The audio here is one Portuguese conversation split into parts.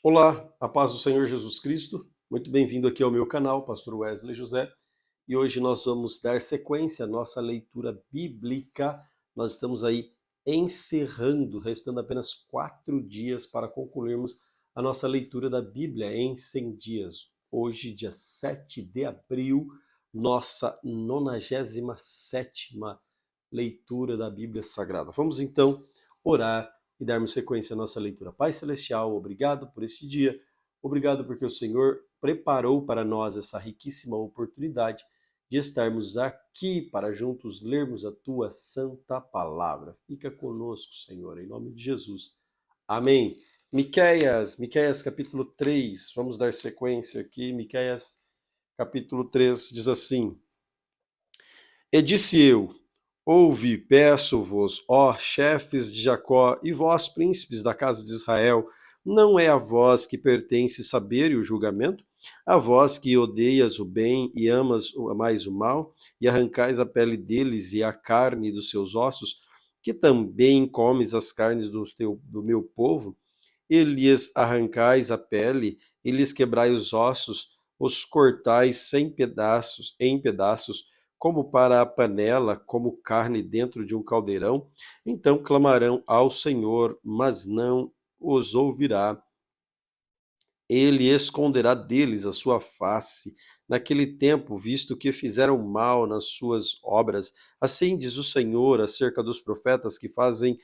Olá, a paz do Senhor Jesus Cristo. Muito bem-vindo aqui ao meu canal, Pastor Wesley José. E hoje nós vamos dar sequência à nossa leitura bíblica. Nós estamos aí encerrando, restando apenas 4 dias para concluirmos a nossa leitura da Bíblia em 100 dias. Hoje, dia 7 de abril, nossa 97ª leitura da Bíblia Sagrada. Vamos então orar e darmos sequência à nossa leitura. Pai Celestial, obrigado por este dia, obrigado porque o Senhor preparou para nós essa riquíssima oportunidade de estarmos aqui para juntos lermos a Tua santa palavra. Fica conosco, Senhor, em nome de Jesus. Amém. Miqueias capítulo 3, vamos dar sequência aqui. Miqueias capítulo 3 diz assim: E disse eu, ouve, peço-vos, ó chefes de Jacó, e vós, príncipes da casa de Israel, não é a vós que pertence saber e o julgamento? A vós que odeias o bem e amas mais o mal, e arrancais a pele deles e a carne dos seus ossos, que também comes as carnes do meu povo, e lhes arrancais a pele, e lhes quebrai os ossos, os cortais em pedaços, como para a panela, como carne dentro de um caldeirão, então clamarão ao Senhor, mas não os ouvirá. Ele esconderá deles a sua face naquele tempo, visto que fizeram mal nas suas obras. Assim diz o Senhor acerca dos profetas que fazem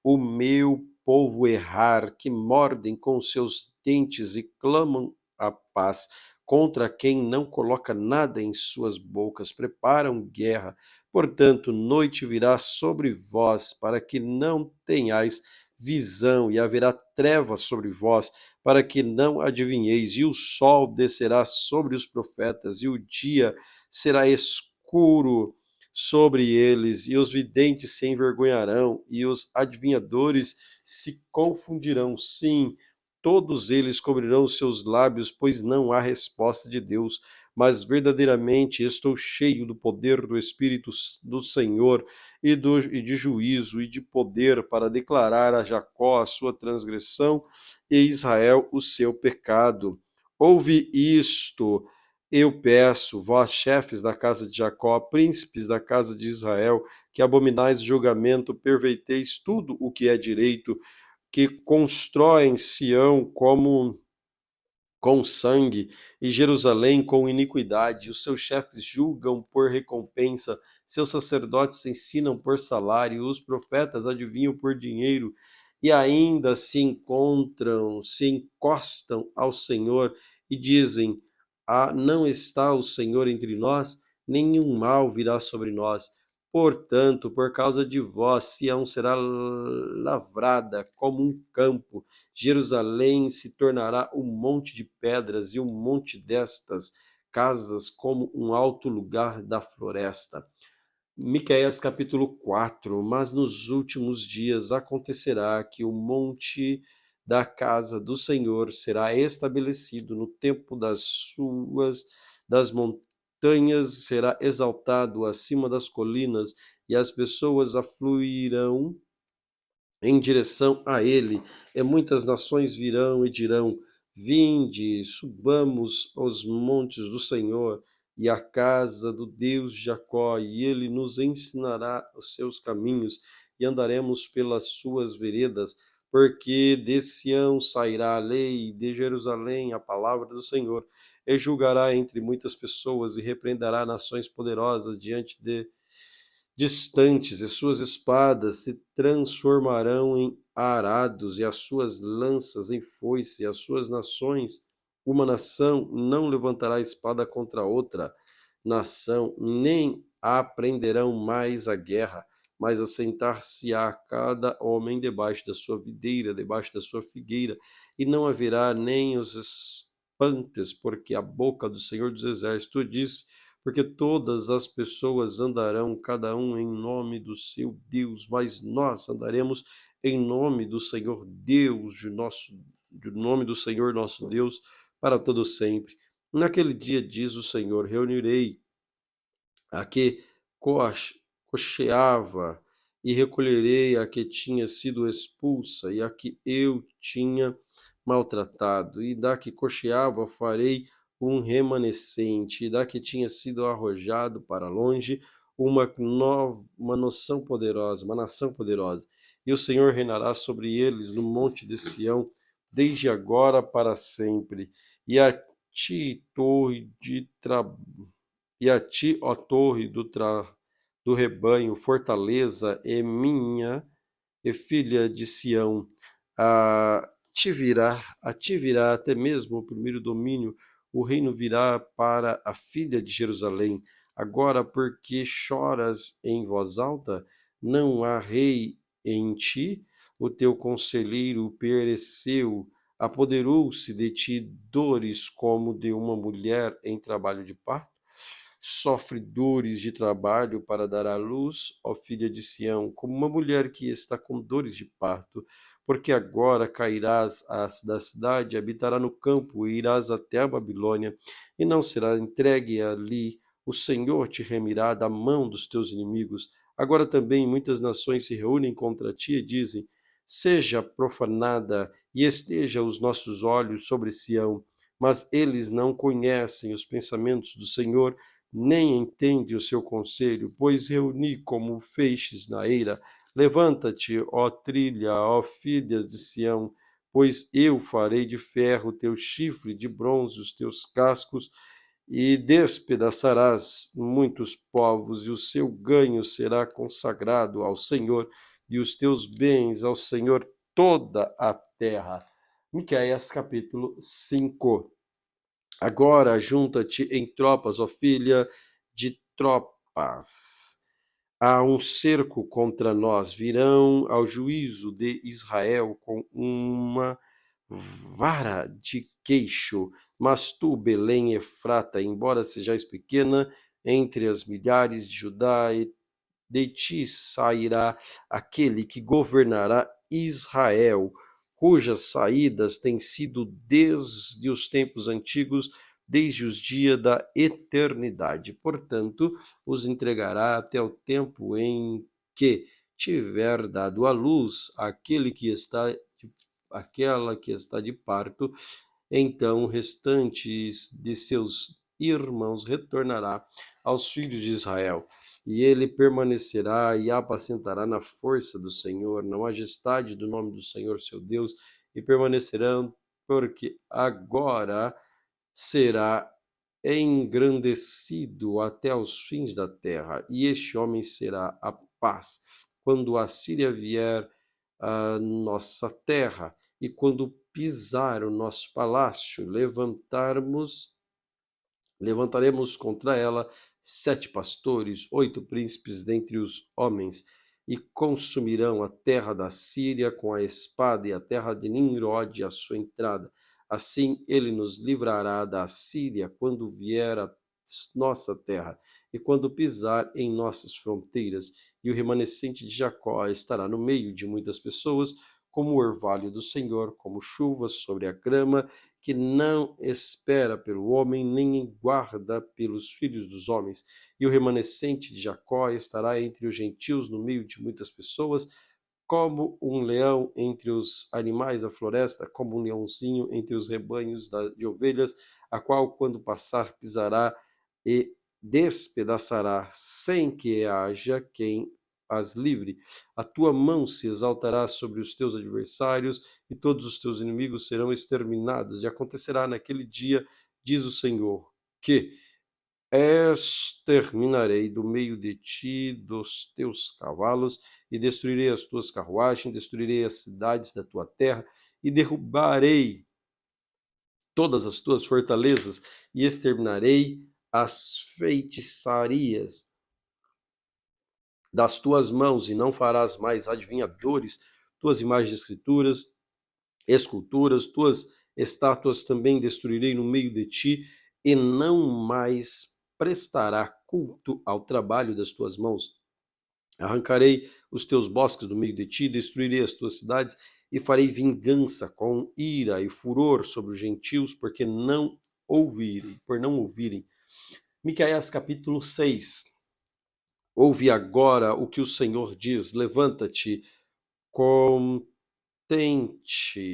o meu povo errar, que mordem com os seus dentes e clamam a paz contra quem não coloca nada em suas bocas, preparam guerra. Portanto, noite virá sobre vós, para que não tenhais visão, e haverá trevas sobre vós, para que não adivinheis, e o sol descerá sobre os profetas, e o dia será escuro sobre eles, e os videntes se envergonharão, e os adivinhadores se confundirão. Sim, todos eles cobrirão os seus lábios, pois não há resposta de Deus. Mas verdadeiramente estou cheio do poder do Espírito do Senhor e de juízo e de poder para declarar a Jacó a sua transgressão e Israel o seu pecado. Ouve isto, eu peço, vós chefes da casa de Jacó, príncipes da casa de Israel, que abominais julgamento, perverteis tudo o que é direito, que constroem Sião como com sangue e Jerusalém com iniquidade. Os seus chefes julgam por recompensa, seus sacerdotes ensinam por salário, os profetas adivinham por dinheiro e ainda se encostam ao Senhor e dizem: não está o Senhor entre nós, nenhum mal virá sobre nós. Portanto, por causa de vós, Sião será lavrada como um campo, Jerusalém se tornará um monte de pedras e um monte destas casas como um alto lugar da floresta. Miqueias capítulo 4. Mas nos últimos dias acontecerá que o monte da casa do Senhor será estabelecido no tempo das montanhas, será exaltado acima das colinas, e as pessoas afluirão em direção a ele, e muitas nações virão e dirão: Vinde, subamos aos montes do Senhor e à casa do Deus de Jacó, e ele nos ensinará os seus caminhos, e andaremos pelas suas veredas, porque de Sião sairá a lei, e de Jerusalém a palavra do Senhor, e julgará entre muitas pessoas, e repreenderá nações poderosas diante de distantes, e suas espadas se transformarão em arados, e as suas lanças em foice, e as suas nações, uma nação não levantará espada contra outra nação, nem aprenderão mais a guerra, mas assentar-se-á cada homem debaixo da sua videira, debaixo da sua figueira, e não haverá nem os espantes, porque a boca do Senhor dos Exércitos diz: porque todas as pessoas andarão, cada um em nome do seu Deus, mas nós andaremos em nome do Senhor Deus, de nome do Senhor nosso Deus, para todo sempre. Naquele dia, diz o Senhor, reunirei a que cocheava, e recolherei a que tinha sido expulsa, e a que eu tinha maltratado, e da que cocheava farei um remanescente, e da que tinha sido arrojado para longe, uma noção poderosa, uma nação poderosa. E o Senhor reinará sobre eles no monte de Sião, desde agora para sempre. E a ti, ó torre do rebanho, fortaleza é minha, e filha de Sião, a ti virá até mesmo o primeiro domínio, o reino virá para a filha de Jerusalém. Agora, porque choras em voz alta, não há rei em ti, o teu conselheiro pereceu, apoderou-se de ti dores como de uma mulher em trabalho de parto. Sofre dores de trabalho para dar à luz, ó filha de Sião, como uma mulher que está com dores de parto, porque agora cairás da cidade, habitará no campo, e irás até a Babilônia, e não será entregue ali. O Senhor te remirá da mão dos teus inimigos. Agora também muitas nações se reúnem contra ti e dizem: seja profanada e esteja os nossos olhos sobre Sião. Mas eles não conhecem os pensamentos do Senhor, nem entende o seu conselho, pois reuni como feixes na eira. Levanta-te, ó trilha, ó filhas de Sião, pois eu farei de ferro o teu chifre, de bronze os teus cascos, e despedaçarás muitos povos, e o seu ganho será consagrado ao Senhor, e os teus bens ao Senhor toda a terra. Miqueias capítulo 5. Agora junta-te em tropas, ó filha de tropas. Há um cerco contra nós, virão ao juízo de Israel com uma vara de queixo. Mas tu, Belém Efrata, embora sejais pequena entre as milhares de Judá, de ti sairá aquele que governará Israel, cujas saídas têm sido desde os tempos antigos, desde os dias da eternidade. Portanto, os entregará até o tempo em que tiver dado à luz aquela que está de parto. Então o restante de seus irmãos retornará aos filhos de Israel, e ele permanecerá e apacentará na força do Senhor, na majestade do nome do Senhor seu Deus, e permanecerão, porque agora será engrandecido até os fins da terra, e este homem será a paz. Quando a Síria vier à nossa terra, e quando pisar o nosso palácio, levantaremos contra ela 7 pastores, 8 príncipes dentre os homens, e consumirão a terra da Síria com a espada, e a terra de Nimrod à sua entrada. Assim ele nos livrará da Síria quando vier a nossa terra, e quando pisar em nossas fronteiras. E o remanescente de Jacó estará no meio de muitas pessoas, como o orvalho do Senhor, como chuva sobre a grama, que não espera pelo homem, nem guarda pelos filhos dos homens. E o remanescente de Jacó estará entre os gentios, no meio de muitas pessoas, como um leão entre os animais da floresta, como um leãozinho entre os rebanhos de ovelhas, a qual, quando passar, pisará e despedaçará, sem que haja quem as livre. A tua mão se exaltará sobre os teus adversários, e todos os teus inimigos serão exterminados. E acontecerá naquele dia, diz o Senhor, que exterminarei do meio de ti dos teus cavalos, e destruirei as tuas carruagens, destruirei as cidades da tua terra, e derrubarei todas as tuas fortalezas, e exterminarei as feitiçarias das tuas mãos, e não farás mais adivinhadores, tuas imagens de esculturas, tuas estátuas também destruirei no meio de ti, e não mais prestará culto ao trabalho das tuas mãos. Arrancarei os teus bosques do meio de ti, destruirei as tuas cidades, e farei vingança com ira e furor sobre os gentios, por não ouvirem. Miqueias capítulo 6. Ouve agora o que o Senhor diz: levanta-te,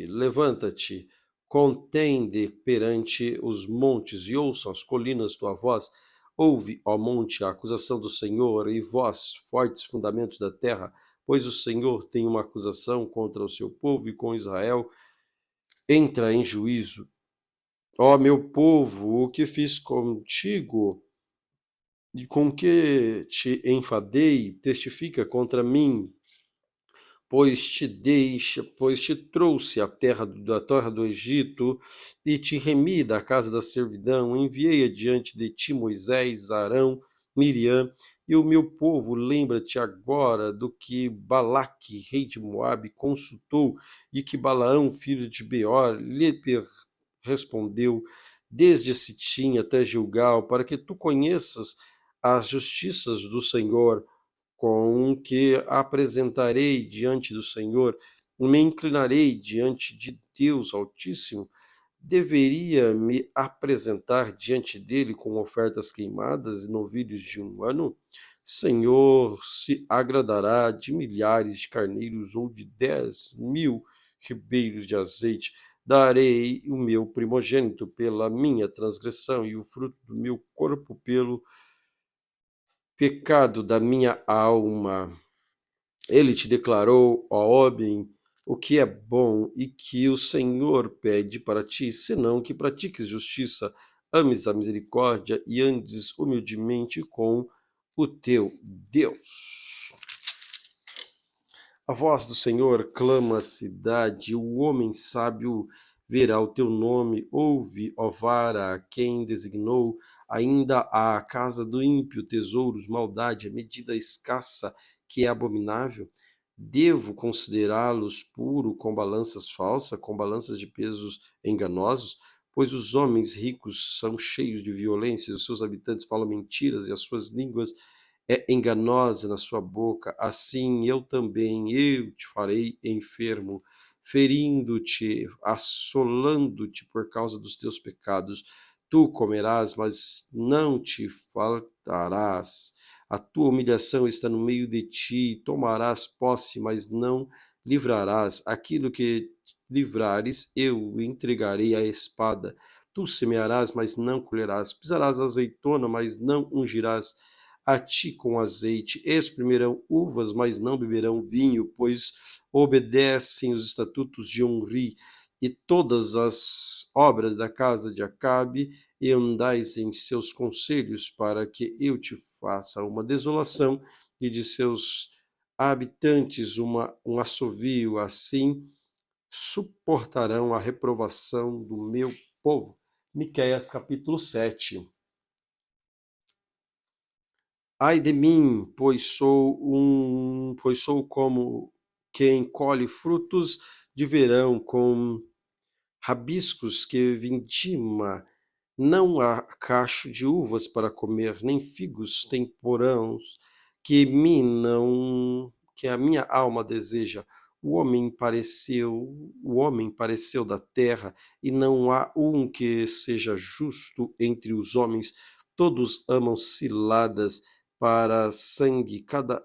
levanta-te, Contende perante os montes e ouçam as colinas tua voz. Ouve, ó monte, a acusação do Senhor, e vós, fortes fundamentos da terra, pois o Senhor tem uma acusação contra o seu povo e com Israel entra em juízo. Ó meu povo, o que fiz contigo e com que te enfadei, testifica contra mim, pois te trouxe da terra do Egito e te remi da casa da servidão, enviei adiante de ti Moisés, Arão, Miriam e o meu povo. Lembra-te agora do que Balaque, rei de Moabe, consultou e que Balaão, filho de Beor, respondeu desde Sitim até Gilgal, para que tu conheças as justiças do Senhor, com que apresentarei diante do Senhor, me inclinarei diante de Deus Altíssimo. Deveria me apresentar diante dele com ofertas queimadas e novilhos de um ano? Senhor se agradará de milhares de carneiros ou de 10.000 ribeiros de azeite. Darei o meu primogênito pela minha transgressão e o fruto do meu corpo pelo pecado da minha alma. Ele te declarou, ó homem, o que é bom e que o Senhor pede para ti, senão que pratiques justiça, ames a misericórdia e andes humildemente com o teu Deus. A voz do Senhor clama a cidade, o homem sábio verá o teu nome. Ouve, ó vara, a quem designou, ainda a casa do ímpio tesouros, maldade, a medida escassa que é abominável. Devo considerá-los puro com balanças falsas, com balanças de pesos enganosos? Pois os homens ricos são cheios de violência, os seus habitantes falam mentiras e as suas línguas é enganosa na sua boca. Assim eu também, eu te farei enfermo, ferindo-te, assolando-te por causa dos teus pecados. Tu comerás, mas não te faltarás. A tua humilhação está no meio de ti, tomarás posse, mas não livrarás. Aquilo que livrares, eu entregarei à espada. Tu semearás, mas não colherás. Pisarás azeitona, mas não ungirás a ti com azeite. Exprimirão uvas, mas não beberão vinho, pois obedecem os estatutos de Omri e todas as obras da casa de Acabe, e andais em seus conselhos, para que eu te faça uma desolação e de seus habitantes um assovio. Assim suportarão a reprovação do meu povo. Miqueias capítulo 7. Ai de mim, pois sou como quem colhe frutos de verão com rabiscos que vindima. Não há cacho de uvas para comer, nem figos temporãos que a minha alma deseja. O homem pareceu da terra, e não há um que seja justo entre os homens. Todos amam ciladas para sangue, cada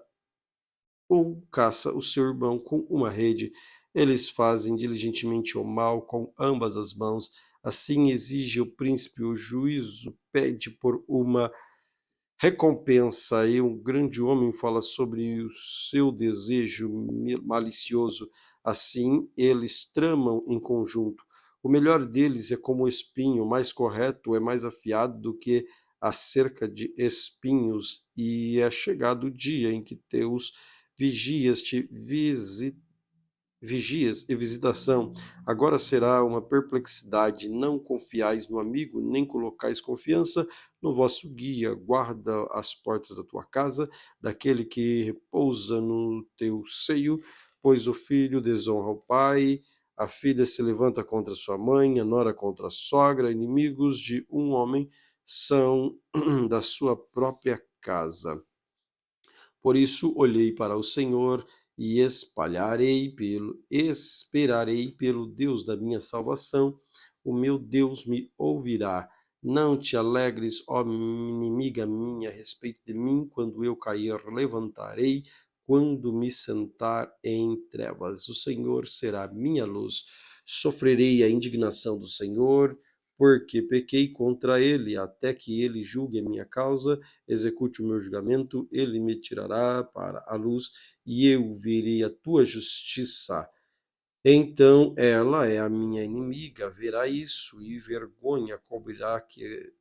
um caça o seu irmão com uma rede. Eles fazem diligentemente o mal com ambas as mãos. Assim exige o príncipe o juízo, pede por uma recompensa, e um grande homem fala sobre o seu desejo malicioso. Assim eles tramam em conjunto. O melhor deles é como o espinho, o mais correto é mais afiado do que a cerca de espinhos, e é chegado o dia em que teus vigias te vigias e visitação agora será uma perplexidade. Não confiais no amigo, nem colocais confiança no vosso guia. Guarda as portas da tua casa daquele que repousa no teu seio, pois o filho desonra o pai, a filha se levanta contra sua mãe, a nora contra a sogra. Inimigos de um homem são da sua própria casa. Por isso olhei para o Senhor e esperarei pelo Deus da minha salvação. O meu Deus me ouvirá. Não te alegres, ó inimiga minha, a respeito de mim. Quando eu cair, levantarei. Quando me sentar em trevas, o Senhor será minha luz. sofrerei a indignação do Senhor, porque pequei contra ele, até que ele julgue a minha causa, execute o meu julgamento, ele me tirará para a luz, e eu verei a tua justiça. Então ela é a minha inimiga, verá isso, e vergonha cobrirá que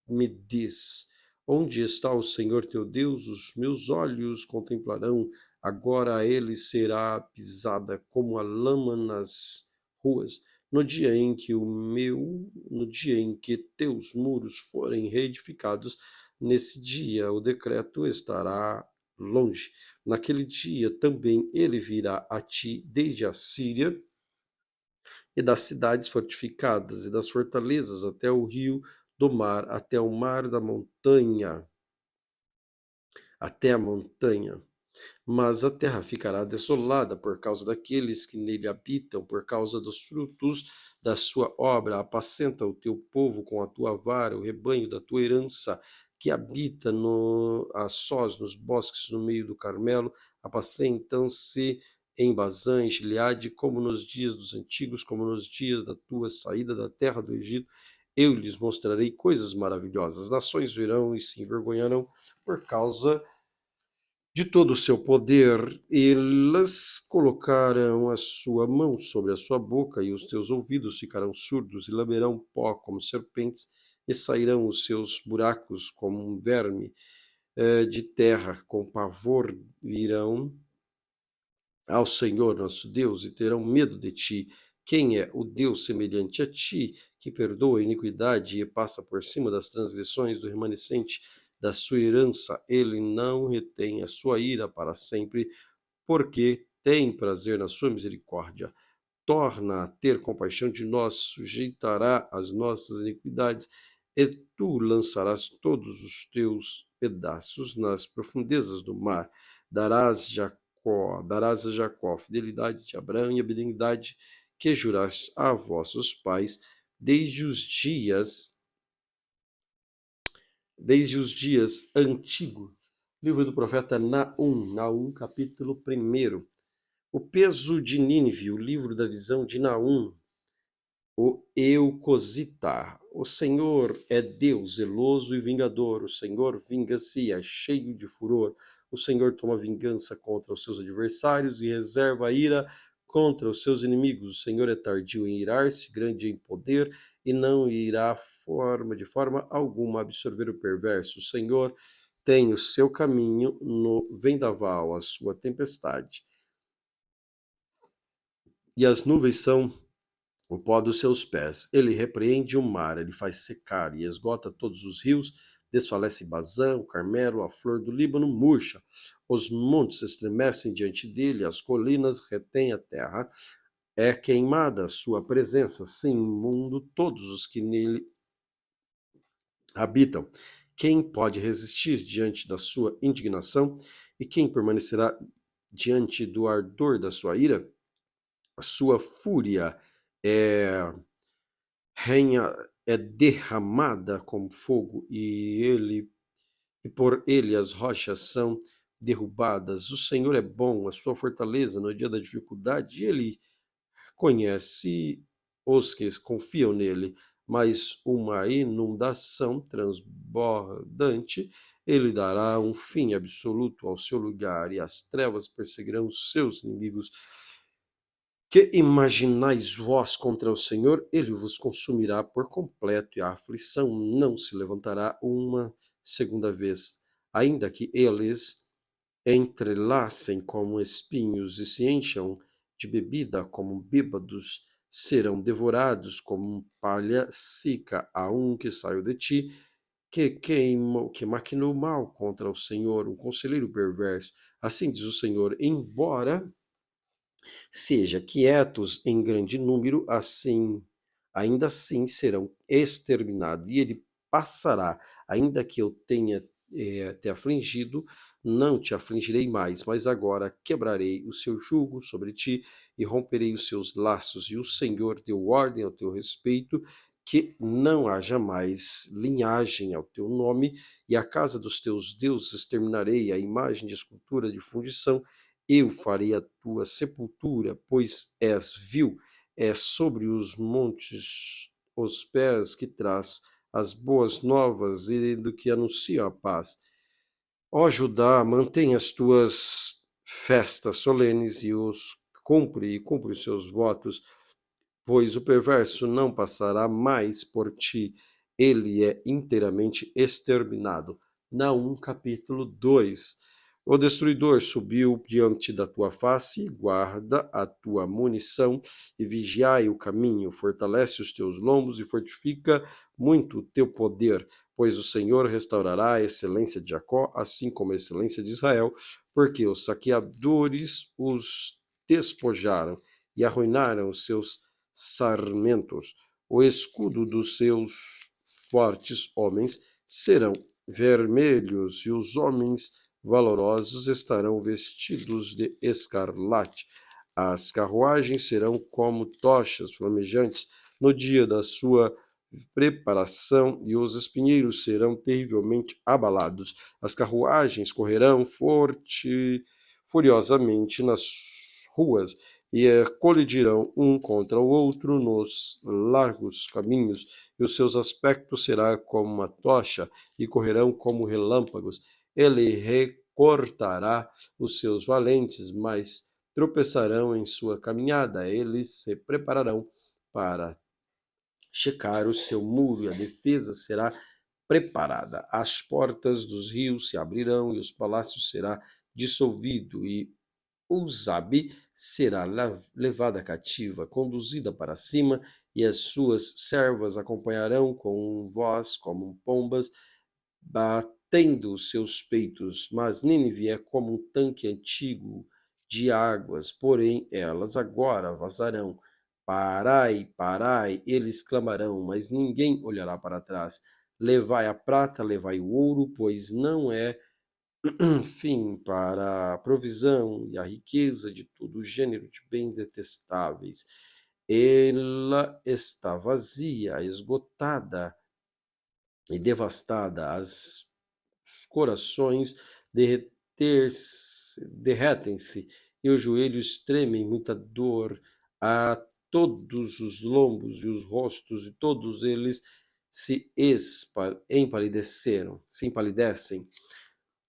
me diz: onde está o Senhor teu Deus? Os meus olhos contemplarão. Agora ele será pisada como a lama nas ruas. No dia em que teus muros forem reedificados, nesse dia o decreto estará longe. Naquele dia também ele virá a ti desde a Síria e das cidades fortificadas e das fortalezas até o rio do mar, até o mar da montanha, até a montanha. Mas a terra ficará desolada por causa daqueles que nele habitam, por causa dos frutos da sua obra. Apacenta o teu povo com a tua vara, o rebanho da tua herança, que habita a sós nos bosques no meio do Carmelo. Apacentam-se em Bazã, em Gileade, como nos dias dos antigos, como nos dias da tua saída da terra do Egito. Eu lhes mostrarei coisas maravilhosas. Nações verão e se envergonharão por causa de todo o seu poder. Elas colocarão a sua mão sobre a sua boca, e os teus ouvidos ficarão surdos, e lamberão pó como serpentes, e sairão os seus buracos como um verme de terra. Com pavor virão ao Senhor nosso Deus e terão medo de ti. Quem é o Deus semelhante a ti, que perdoa a iniquidade e passa por cima das transgressões do remanescente da sua herança? Ele não retém a sua ira para sempre, porque tem prazer na sua misericórdia. Torna a ter compaixão de nós, sujeitará as nossas iniquidades, e tu lançarás todos os teus pedaços nas profundezas do mar. Darás a Jacó a fidelidade de Abraão e a benignidade que juraste a vossos pais desde os dias antigos. Livro do profeta Naum, capítulo 1. O peso de Nínive, o livro da visão de Naum, o Eucosita. O Senhor é Deus zeloso e vingador. O Senhor vinga-se, é cheio de furor. O Senhor toma vingança contra os seus adversários e reserva a ira contra os seus inimigos. O Senhor é tardio em irar-se, grande em poder, e não irá de forma alguma absorver o perverso. O Senhor tem o seu caminho no vendaval, a sua tempestade. E as nuvens são o pó dos seus pés. Ele repreende o mar, ele faz secar e esgota todos os rios, desfalece Bazã, o Carmelo, a flor do Líbano murcha. Os montes estremecem diante dele, as colinas retêm a terra. É queimada a sua presença, sim, imundo todos os que nele habitam. Quem pode resistir diante da sua indignação? E quem permanecerá diante do ardor da sua ira? A sua fúria é derramada como fogo, e por ele as rochas são derrubadas. O Senhor é bom, a sua fortaleza no dia da dificuldade. Ele conhece os que confiam nele, mas uma inundação transbordante, ele dará um fim absoluto ao seu lugar, e as trevas perseguirão os seus inimigos. Que imaginais vós contra o Senhor? Ele vos consumirá por completo, e a aflição não se levantará uma segunda vez. Ainda que eles entrelacem como espinhos e se encham de bebida como bêbados, serão devorados como palha seca. A um que saiu de ti, que maquinou mal contra o Senhor, um conselheiro perverso. Assim diz o Senhor: embora seja quietos em grande número, ainda assim serão exterminados, e ele passará. Ainda que eu tenha te afligido, não te afligirei mais, mas agora quebrarei o seu jugo sobre ti e romperei os seus laços. E o Senhor deu ordem ao teu respeito, que não haja mais linhagem ao teu nome, e a casa dos teus deuses exterminarei, a imagem de escultura de fundição eu farei a tua sepultura, pois és vil. é sobre os montes os pés que traz as boas novas e do que anuncia a paz. Ó Judá, mantém as tuas festas solenes e cumpre os seus votos, pois o perverso não passará mais por ti, ele é inteiramente exterminado. Naum capítulo 2. O destruidor subiu diante da tua face, guarda a tua munição e vigiai o caminho, fortalece os teus lombos e fortifica muito o teu poder, pois o Senhor restaurará a excelência de Jacó, assim como a excelência de Israel, porque os saqueadores os despojaram e arruinaram os seus sarmentos. O escudo dos seus fortes homens serão vermelhos, e os homens valorosos estarão vestidos de escarlate. As carruagens serão como tochas flamejantes no dia da sua preparação, e os espinheiros serão terrivelmente abalados. As carruagens correrão furiosamente nas ruas e colidirão um contra o outro nos largos caminhos, e os seus aspectos será como uma tocha, e correrão como relâmpagos. Ele recortará os seus valentes, mas tropeçarão em sua caminhada. Eles se prepararão para checar o seu muro, e a defesa será preparada. As portas dos rios se abrirão, e os palácios será dissolvido, e Uzabe será levada cativa, conduzida para cima, e as suas servas acompanharão com voz como pombas, batendo os seus peitos. Mas Nínive é como um tanque antigo de águas, porém elas agora vazarão. Parai, parai, eles clamarão, mas ninguém olhará para trás. Levai a prata, levai o ouro, pois não é fim para a provisão e a riqueza de todo gênero de bens detestáveis. Ela está vazia, esgotada e devastada. Os corações derretem-se e os joelhos tremem, muita dor a todos os lombos e os rostos, e todos eles se empalidecem.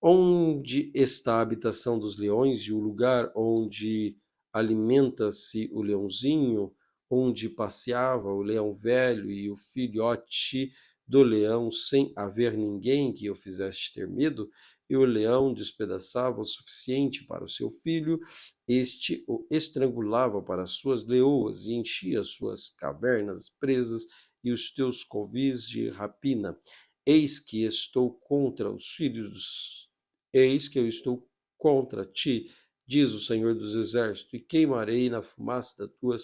Onde está a habitação dos leões e o lugar onde alimenta-se o leãozinho, onde passeava o leão velho e o filhote do leão, sem haver ninguém que o fizesse ter medo? E o leão despedaçava o suficiente para o seu filho, este o estrangulava para as suas leoas e enchia suas cavernas presas e os teus covis de rapina. Eis que estou contra os filhos dos Eis que eu estou contra ti, diz o Senhor dos Exércitos, e queimarei na fumaça da tua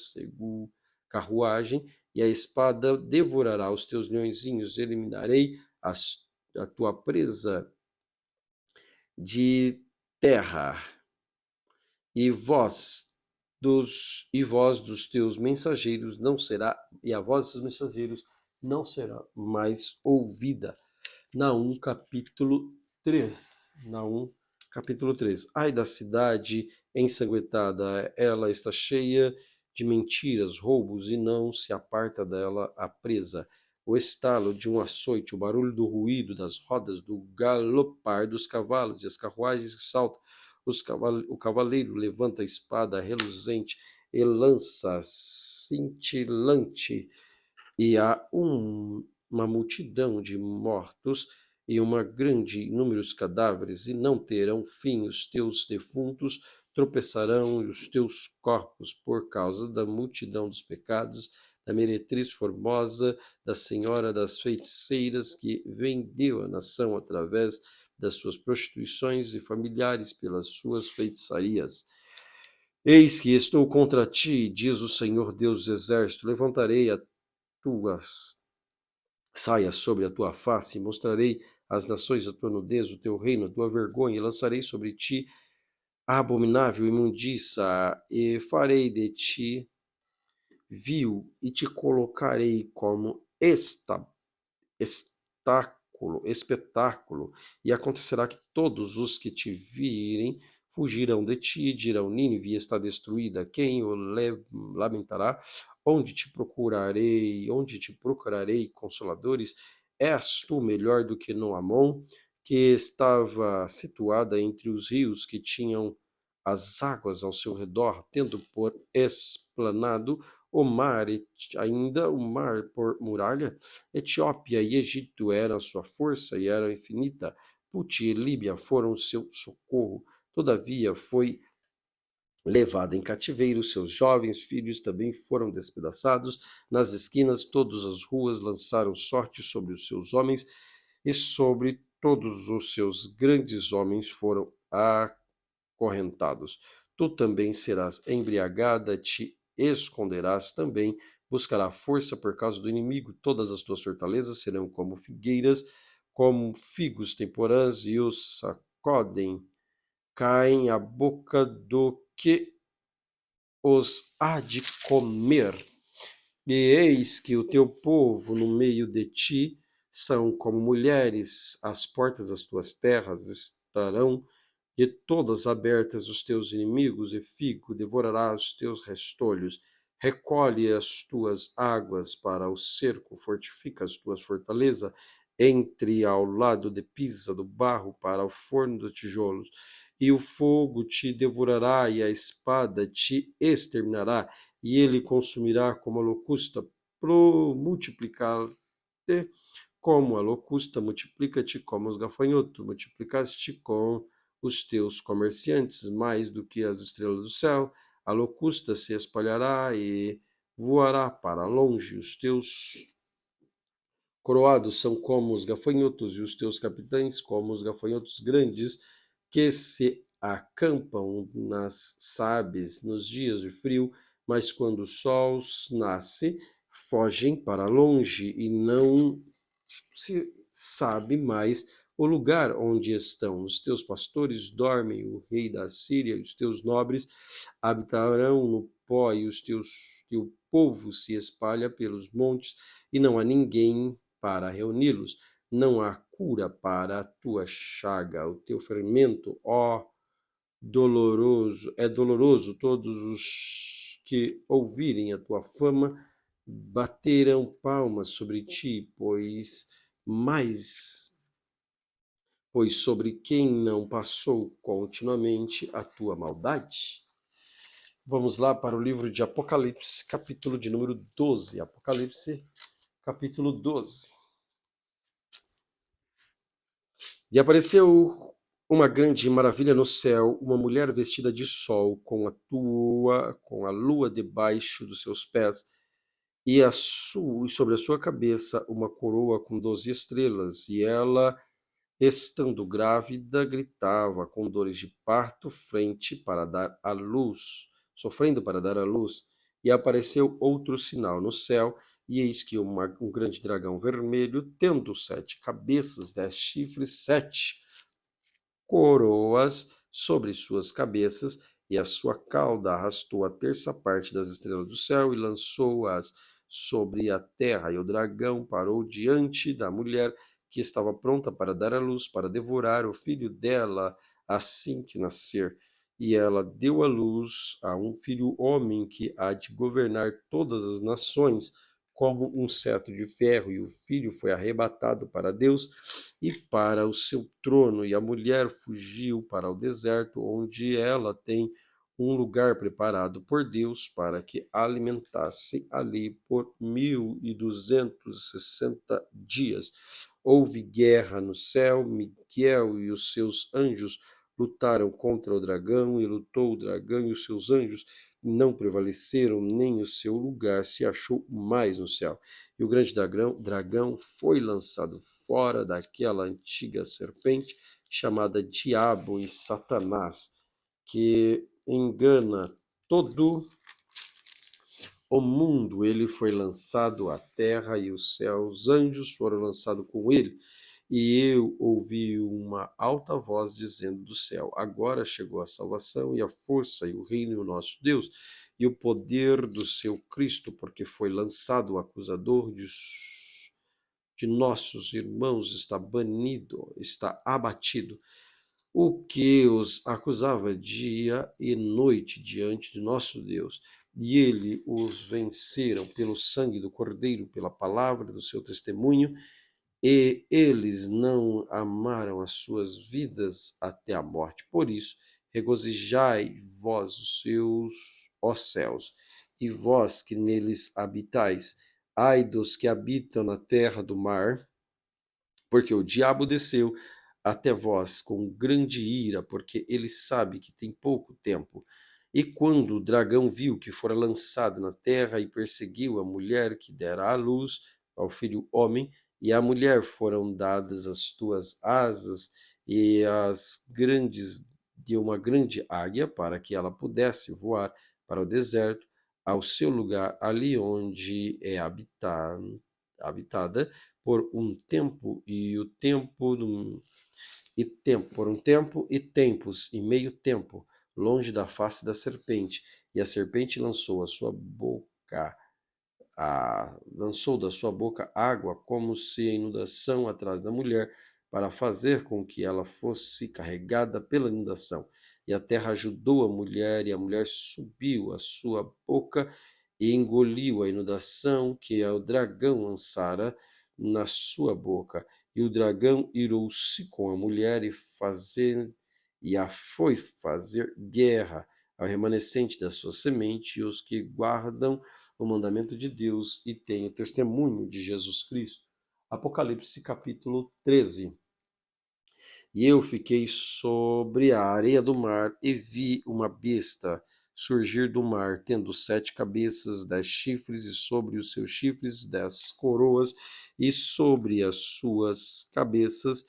carruagem, e a espada devorará os teus leõezinhos, eliminarei a tua presa de terra, e voz dos teus mensageiros não será, e a voz dos mensageiros não será mais ouvida. Naum capítulo 3. Naum capítulo 3. Ai da cidade ensanguentada, ela está cheia de mentiras, roubos, e não se aparta dela a presa. O estalo de um açoite, o barulho do ruído das rodas, do galopar dos cavalos e as carruagens que saltam. O cavaleiro levanta a espada reluzente e lança cintilante, e há uma multidão de mortos e uma grande inúmeros cadáveres, e não terão fim os teus defuntos, tropeçarão e os teus corpos por causa da multidão dos pecados, da meretriz formosa, da senhora das feiticeiras, que vendeu a nação através das suas prostituições, e familiares pelas suas feitiçarias. Eis que estou contra ti, diz o Senhor Deus dos Exércitos, levantarei a tuas saia sobre a tua face, mostrarei às nações a tua nudez, o teu reino, a tua vergonha, e lançarei sobre ti a abominável imundiça, e farei de ti vil, e te colocarei como espetáculo, e acontecerá que todos os que te virem fugirão de ti, e dirão: Nínive está destruída. Quem o lamentará? onde te procurarei consoladores? És tu melhor do que Noamon, que estava situada entre os rios que tinham as águas ao seu redor, tendo por esplanado o mar, ainda o mar por muralha? Etiópia e Egito eram a sua força e era infinita. Puti e Líbia foram o seu socorro. Todavia foi levada em cativeiro, seus jovens filhos também foram despedaçados. Nas esquinas, todas as ruas lançaram sorte sobre os seus homens, e sobre todos os seus grandes homens foram acorrentados. Tu também serás embriagada, te esconderás também, buscará força por causa do inimigo. Todas as tuas fortalezas serão como figueiras, como figos temporãs, e os sacodem, caem à boca do que os há de comer. E eis que o teu povo no meio de ti são como mulheres, as portas das tuas terras estarão de todas abertas os teus inimigos, e figo devorará os teus restolhos. Recolhe as tuas águas para o cerco, fortifica as tuas fortalezas, entre ao lado de Pisa do barro para o forno de tijolos, e o fogo te devorará, e a espada te exterminará, e ele consumirá como a locusta, multiplicar-te como a locusta, multiplica-te como os gafanhotos, multiplicaste com os teus comerciantes mais do que as estrelas do céu. A locusta se espalhará e voará para longe. Os teus coroados são como os gafanhotos, e os teus capitães como os gafanhotos grandes, que se acampam nas sabes nos dias de frio, mas quando o sol nasce, fogem para longe, e não se sabe mais o lugar onde estão. Os teus pastores dormem, o rei da Síria, e os teus nobres habitarão no pó, e teu povo se espalha pelos montes, e não há ninguém para reuni-los. Não há cura para a tua chaga, o teu fermento, ó doloroso, é doloroso. Todos os que ouvirem a tua fama baterão palmas sobre ti, pois sobre quem não passou continuamente a tua maldade? Vamos lá para o livro de Apocalipse, capítulo de número 12. Apocalipse, capítulo 12. E apareceu uma grande maravilha no céu, uma mulher vestida de sol, com a lua debaixo dos seus pés, e sobre a sua cabeça uma coroa com 12 estrelas, e ela, estando grávida, gritava com dores de parto, sofrendo para dar à luz. E apareceu outro sinal no céu, e eis que um grande dragão vermelho, tendo 7 cabeças, 10 chifres, 7 coroas sobre suas cabeças, e a sua cauda arrastou a terça parte das estrelas do céu e lançou-as sobre a terra. E o dragão parou diante da mulher, que estava pronta para dar à luz, para devorar o filho dela assim que nascer. E ela deu à luz a um filho homem, que há de governar todas as nações como um cetro de ferro, e o filho foi arrebatado para Deus e para o seu trono, e a mulher fugiu para o deserto, onde ela tem um lugar preparado por Deus para que alimentasse ali por 1260 dias. Houve guerra no céu, Miguel e os seus anjos lutaram contra o dragão, e lutou o dragão e os seus anjos, não prevaleceram, nem o seu lugar se achou mais no céu. E o grande dragão foi lançado fora, daquela antiga serpente, chamada Diabo e Satanás, que engana todo o mundo. Ele foi lançado à terra, e os céus, anjos foram lançados com ele. E eu ouvi uma alta voz dizendo do céu: agora chegou a salvação, e a força, e o reino do nosso Deus, e o poder do seu Cristo, porque foi lançado o acusador de nossos irmãos, está banido, está abatido. o que os acusava dia e noite diante de nosso Deus. E ele os venceram pelo sangue do Cordeiro, pela palavra do seu testemunho, e eles não amaram as suas vidas até a morte. Por isso, regozijai vós os seus, ó céus, e vós que neles habitais. Ai dos que habitam na terra do mar, porque o diabo desceu até vós com grande ira, porque ele sabe que tem pouco tempo. E quando o dragão viu que fora lançado na terra e perseguiu a mulher que dera à luz ao filho homem, e à mulher foram dadas as tuas asas e as grandes de uma grande águia, para que ela pudesse voar para o deserto, ao seu lugar ali onde é habitada por um tempo e o tempo e tempo por um tempo e tempos e meio tempo longe da face da serpente, e a serpente lançou lançou da sua boca água como se a inundação atrás da mulher, para fazer com que ela fosse carregada pela inundação. E a terra ajudou a mulher, e a mulher subiu a sua boca e engoliu a inundação que o dragão lançara na sua boca. E o dragão irou-se com a mulher e a foi fazer guerra ao remanescente da sua semente, e os que guardam o mandamento de Deus e têm o testemunho de Jesus Cristo. Apocalipse capítulo 13. E eu fiquei sobre a areia do mar e vi uma besta surgir do mar, tendo 7 cabeças, 10 chifres, e sobre os seus chifres 10 coroas, e sobre as suas cabeças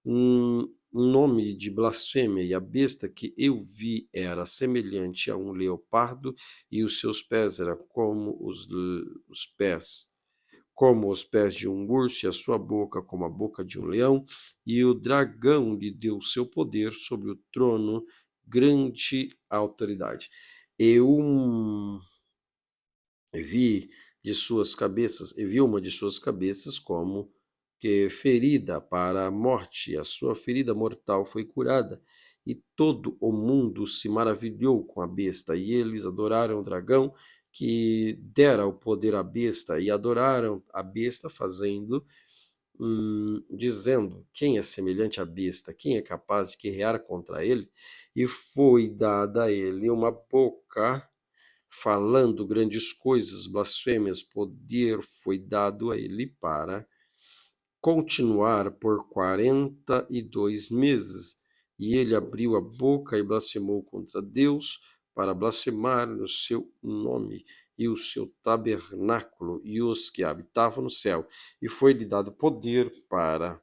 um nome de blasfêmia. E a besta que eu vi era semelhante a um leopardo, e os seus pés eram como os pés de um urso, e a sua boca como a boca de um leão, e o dragão lhe deu seu poder sobre o trono, grande autoridade. Eu vi uma de suas cabeças como que ferida para a morte, a sua ferida mortal foi curada, e todo o mundo se maravilhou com a besta, e eles adoraram o dragão que dera o poder à besta, e adoraram a besta dizendo: quem é semelhante à besta, quem é capaz de guerrear contra ele? E foi dada a ele uma boca falando grandes coisas, blasfêmias, poder foi dado a ele para continuar por 42 meses. E ele abriu a boca e blasfemou contra Deus, para blasfemar no seu nome e o seu tabernáculo e os que habitavam no céu. E foi-lhe dado poder para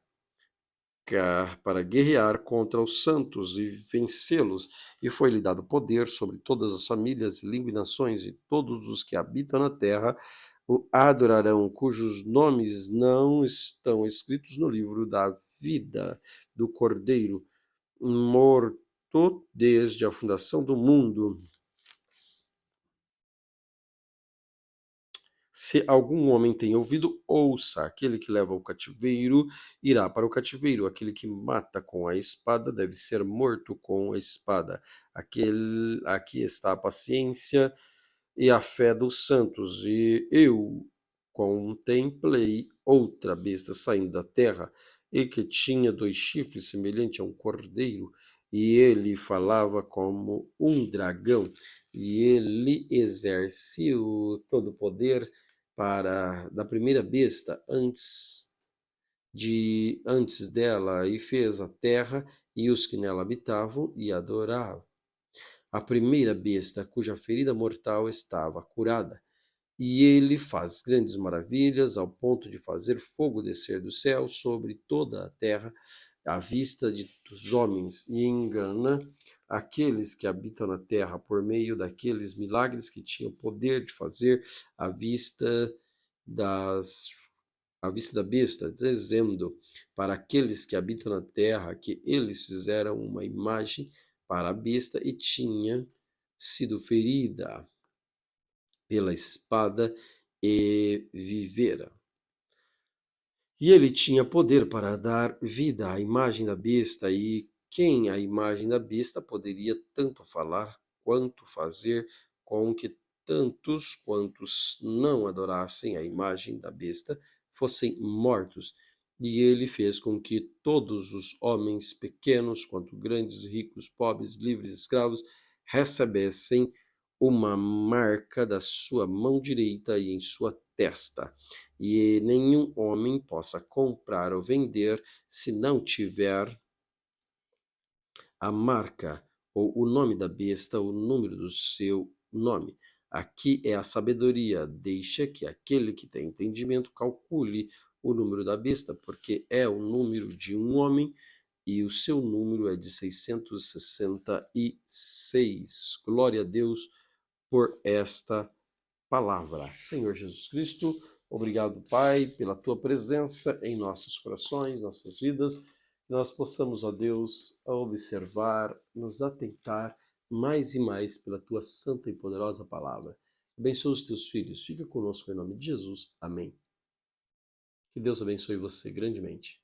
guerrear contra os santos e vencê-los, e foi-lhe dado poder sobre todas as famílias, línguas e nações, e todos os que habitam na terra o adorarão, cujos nomes não estão escritos no livro da vida do Cordeiro, morto desde a fundação do mundo. Se algum homem tem ouvido, ouça. Aquele que leva o cativeiro irá para o cativeiro. Aquele que mata com a espada deve ser morto com a espada. Aqui está a paciência e a fé dos santos. E eu contemplei outra besta saindo da terra, e que tinha 2 chifres, semelhante a um cordeiro, e ele falava como um dragão, e ele exerce todo o poder da primeira besta antes dela, e fez a terra e os que nela habitavam, e adoravam a primeira besta, cuja ferida mortal estava curada. E ele faz grandes maravilhas, ao ponto de fazer fogo descer do céu sobre toda a terra, à vista dos homens, e engana aqueles que habitam na terra por meio daqueles milagres que tinham poder de fazer à vista da besta, dizendo para aqueles que habitam na terra que eles fizeram uma imagem para a besta, e tinha sido ferida pela espada e vivera. E ele tinha poder para dar vida à imagem da besta, e quem a imagem da besta poderia tanto falar quanto fazer com que tantos quantos não adorassem a imagem da besta fossem mortos. E ele fez com que todos os homens, pequenos quanto grandes, ricos, pobres, livres, escravos, recebessem uma marca da sua mão direita e em sua testa. E nenhum homem possa comprar ou vender se não tiver a marca ou o nome da besta, o número do seu nome. Aqui é a sabedoria, deixa que aquele que tem entendimento calcule o número da besta, porque é o número de um homem e o seu número é de 666. Glória a Deus por esta palavra. Senhor Jesus Cristo, obrigado, Pai, pela tua presença em nossos corações, nossas vidas, que nós possamos, ó Deus, observar, nos atentar mais e mais pela tua santa e poderosa palavra. Abençoa os teus filhos, fica conosco em nome de Jesus. Amém. Que Deus abençoe você grandemente.